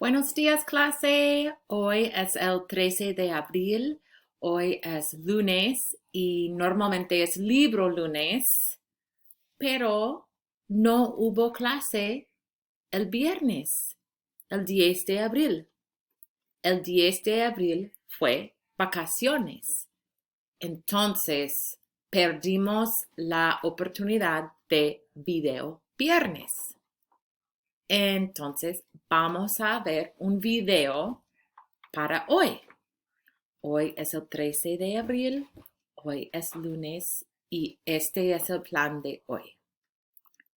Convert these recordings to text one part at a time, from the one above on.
Buenos días, clase. Hoy es el 13 de abril. Hoy es lunes y normalmente es libro lunes, pero no hubo clase el viernes, el 10 de abril. El 10 de abril fue vacaciones. Entonces, perdimos la oportunidad de video viernes. Entonces, vamos a ver un video para hoy. Hoy es el 13 de abril, hoy es lunes y este es el plan de hoy.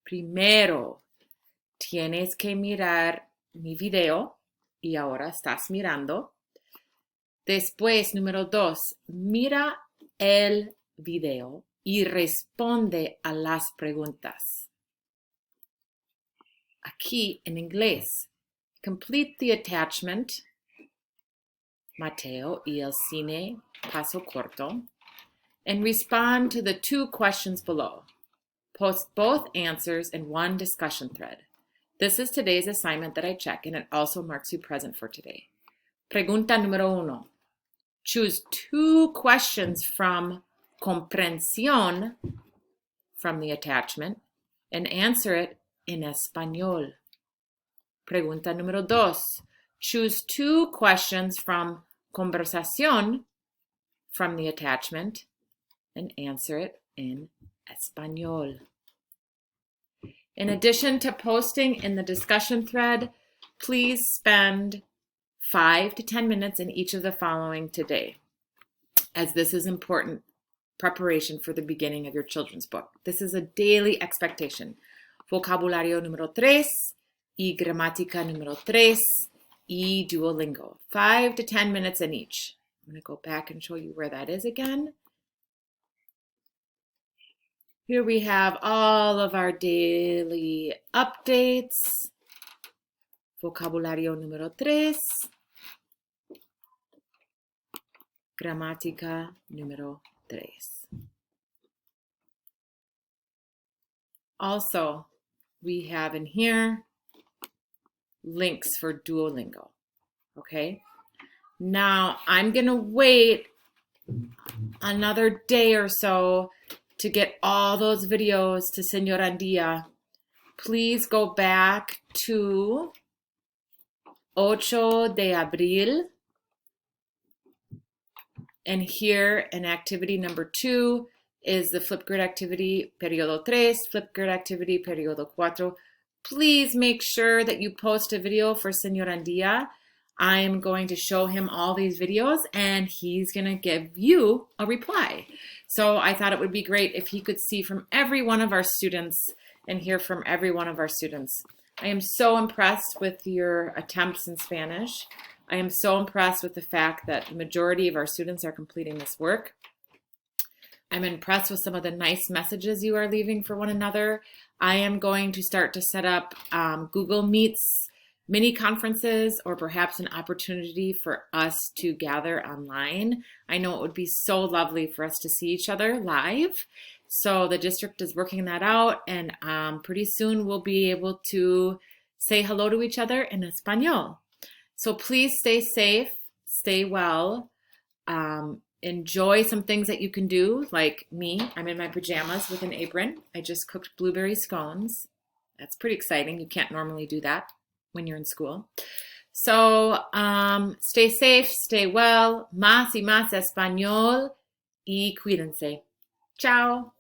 Primero, tienes que mirar mi video y ahora estás mirando. Después, número 2, mira el video y responde a las preguntas. Aquí en inglés, complete the attachment, Mateo y el cine paso corto, and respond to the 2 questions below. Post both answers in one discussion thread. This is today's assignment that I check, and it also marks you present for today. Pregunta número 1. Choose 2 questions from comprensión, from the attachment, and answer it in español. Pregunta número 2. Choose 2 questions from conversación, from the attachment, and answer it in español. In addition to posting in the discussion thread, please spend 5 to 10 minutes in each of the following today, as this is important preparation for the beginning of your children's book. This is a daily expectation. Vocabulario número 3 y gramática número 3 y Duolingo. 5 to 10 minutes in each. I'm going to go back and show you where that is again. Here we have all of our daily updates. Vocabulario número 3. Gramática número 3. Also, we have in here links for Duolingo. Okay? Now, I'm going to wait another day or so to get all those videos to Señora Andía. Please go back to 8 de abril. And here in activity number 2 is the Flipgrid activity, periodo 3, Flipgrid activity, periodo 4. Please make sure that you post a video for Señor Andía. I am going to show him all these videos and he's going to give you a reply. So I thought it would be great if he could see from every one of our students and hear from every one of our students. I am so impressed with your attempts in Spanish. I am so impressed with the fact that the majority of our students are completing this work. I'm impressed with some of the nice messages you are leaving for one another. I am going to start to set up Google Meets mini conferences or perhaps an opportunity for us to gather online. I know it would be so lovely for us to see each other live. So the district is working that out, and pretty soon we'll be able to say hello to each other in Espanol. So please stay safe, stay well, enjoy some things that you can do, like me. I'm in my pajamas with an apron. I just cooked blueberry scones. That's pretty exciting. You can't normally do that when you're in school. So stay safe, stay well, más y más español, y cuídense. Ciao.